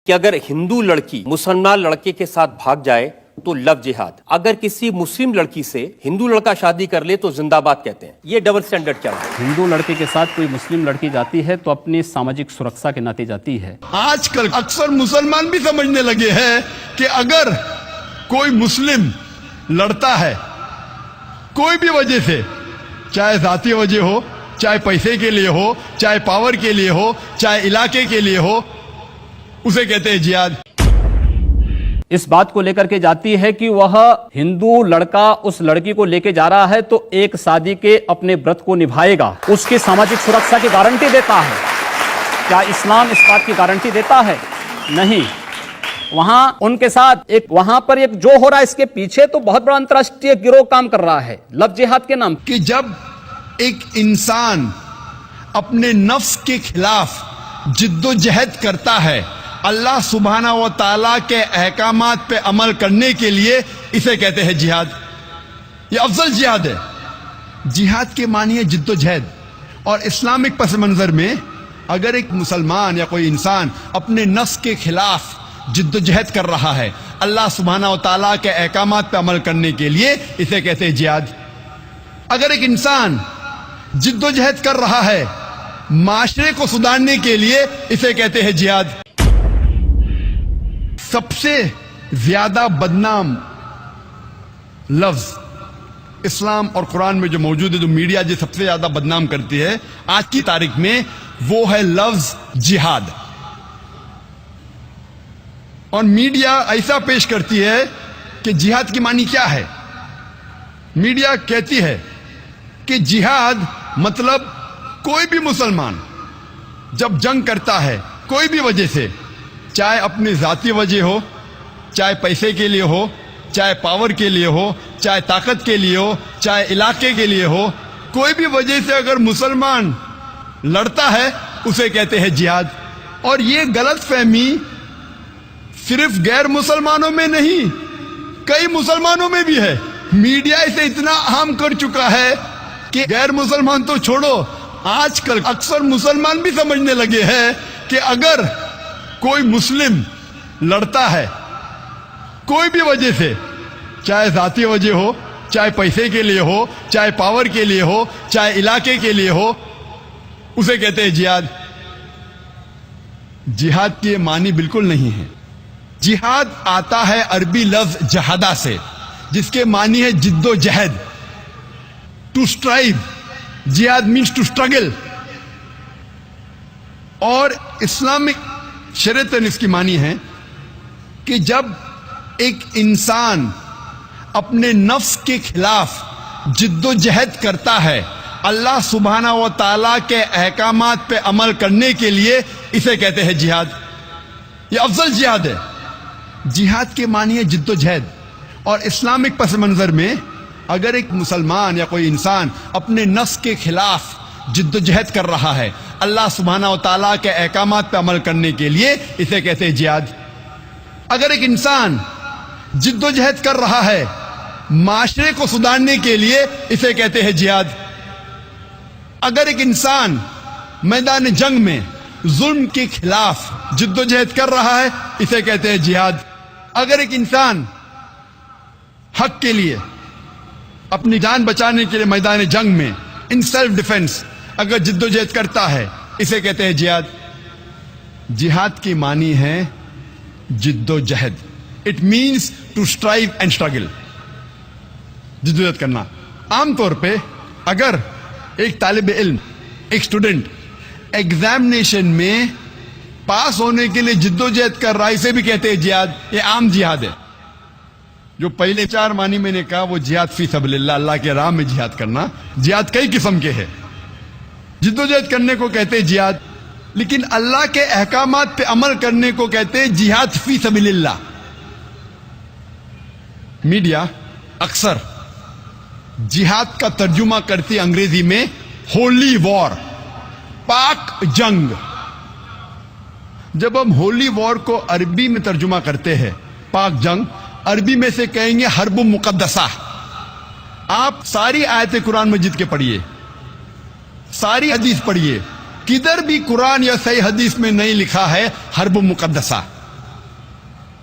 کہ اگر ہندو لڑکی مسلمان لڑکے کے ساتھ بھاگ جائے تو لو جہاد، اگر کسی مسلم لڑکی سے ہندو لڑکا شادی کر لے تو زندہ باد کہتے ہیں. یہ ڈبل سٹینڈرڈ کیا ہے؟ ہندو لڑکے کے ساتھ کوئی مسلم لڑکی جاتی ہے تو اپنی سماجک سرکشا کے ناطے جاتی ہے. آج کل اکثر مسلمان بھی سمجھنے لگے ہیں کہ اگر کوئی مسلم لڑتا ہے کوئی بھی وجہ سے، چاہے ذاتی وجہ ہو، چاہے پیسے کے لیے ہو، چاہے پاور کے لیے ہو، چاہے علاقے کے لیے ہو، اسے کہتے ہیں جہاد. اس بات کو لے کر کے جاتی ہے کہ وہ ہندو لڑکا اس لڑکی کو لے کے جا رہا ہے تو ایک شادی کے اپنے برت کو نبھائے گا، اس کی سماجک سرکشا کی گارنٹی دیتا ہے. کیا اسلام اس بات کی گارنٹی دیتا ہے؟ نہیں. وہاں ان کے ساتھ وہاں پر ایک جو ہو رہا ہے، اس کے پیچھے تو بہت بڑا انترراشٹریہ گروہ کام کر رہا ہے لو جہاد کے نام. کہ جب ایک انسان اپنے نفس کے خلاف جد و جہد کرتا ہے اللہ سبحانہ و تعالیٰ کے احکامات پہ عمل کرنے کے لیے، اسے کہتے ہیں جہاد. یہ افضل جہاد ہے. جہاد کے معنی ہے جد و جہد. اور اسلامک پس منظر میں اگر ایک مسلمان یا کوئی انسان اپنے نفس کے خلاف جد و جہد کر رہا ہے اللہ سبحانہ و تعالیٰ کے احکامات پہ عمل کرنے کے لیے، اسے کہتے ہیں جہاد. اگر ایک انسان جد و جہد کر رہا ہے معاشرے کو سدھارنے کے لیے، اسے کہتے ہیں جہاد. سب سے زیادہ بدنام لفظ اسلام اور قرآن میں جو موجود ہے، جو میڈیا جو سب سے زیادہ بدنام کرتی ہے آج کی تاریخ میں، وہ ہے لفظ جہاد. اور میڈیا ایسا پیش کرتی ہے کہ جہاد کی معنی کیا ہے. میڈیا کہتی ہے کہ جہاد مطلب کوئی بھی مسلمان جب جنگ کرتا ہے کوئی بھی وجہ سے، چاہے اپنی ذاتی وجہ ہو، چاہے پیسے کے لیے ہو، چاہے پاور کے لیے ہو، چاہے طاقت کے لیے ہو، چاہے علاقے کے لیے ہو، کوئی بھی وجہ سے اگر مسلمان لڑتا ہے اسے کہتے ہیں جہاد. اور یہ غلط فہمی صرف غیر مسلمانوں میں نہیں، کئی مسلمانوں میں بھی ہے. میڈیا اسے اتنا عام کر چکا ہے کہ غیر مسلمان تو چھوڑو، آج کل اکثر مسلمان بھی سمجھنے لگے ہیں کہ اگر کوئی مسلم لڑتا ہے کوئی بھی وجہ سے، چاہے ذاتی وجہ ہو، چاہے پیسے کے لیے ہو، چاہے پاور کے لیے ہو، چاہے علاقے کے لیے ہو، اسے کہتے ہیں جہاد. جہاد کے معنی بالکل نہیں ہے. جہاد آتا ہے عربی لفظ جہادہ سے، جس کے معنی ہے جد و جہد، ٹو اسٹرائیو. جہاد مینس ٹو اسٹرگل. اور اسلامک شریعت اس کی معنی ہے کہ جب ایک انسان اپنے نفس کے خلاف جد و جہد کرتا ہے اللہ سبحانہ و تعالیٰ کے احکامات پہ عمل کرنے کے لیے، اسے کہتے ہیں جہاد. یہ افضل جہاد ہے. جہاد کے معنی ہے جد و جہد. اور اسلامک پس منظر میں اگر ایک مسلمان یا کوئی انسان اپنے نفس کے خلاف جد و جہد کر رہا ہے اللہ سبحانہ و تعالیٰ کے احکامات پہ عمل کرنے کے لیے، اسے کہتے ہیں جہاد. اگر ایک انسان جد و جہد کر رہا ہے معاشرے کو سدھارنے کے لیے، اسے کہتے ہیں جہاد. اگر ایک انسان میدان جنگ میں ظلم کے خلاف جد و جہد کر رہا ہے، اسے کہتے ہیں جہاد. اگر ایک انسان حق کے لیے اپنی جان بچانے کے لیے میدان جنگ میں ان سیلف ڈیفنس اگر جد و جہد کرتا ہے، اسے کہتے ہیں جہاد. جہاد کی معنی ہے جد و جہد. It means to strive and struggle. جد و جہد کرنا. عام طور پہ اگر ایک طالب علم، ایک اسٹوڈنٹ ایگزامینیشن میں پاس ہونے کے لیے جد و جہد کر رہا ہے، اسے بھی کہتے ہیں جہاد. یہ عام جہاد ہے. جو پہلے 4 معنی میں نے کہا وہ جہاد فی سبیل اللہ، اللہ کے راہ میں جہاد کرنا. جہاد کئی قسم کے ہیں. جد و جہد کرنے کو کہتے ہیں جہاد، لیکن اللہ کے احکامات پہ عمل کرنے کو کہتے ہیں جہاد فی سبیل اللہ. میڈیا اکثر جہاد کا ترجمہ کرتی انگریزی میں ہولی وار، پاک جنگ. جب ہم ہولی وار کو عربی میں ترجمہ کرتے ہیں پاک جنگ، عربی میں سے کہیں گے حرب مقدسہ. آپ ساری آیت قرآن مجید کے پڑھیے، ساری حدیث پڑھیے، کدھر بھی قرآن یا صحیح حدیث میں نہیں لکھا ہے حرب مقدسہ.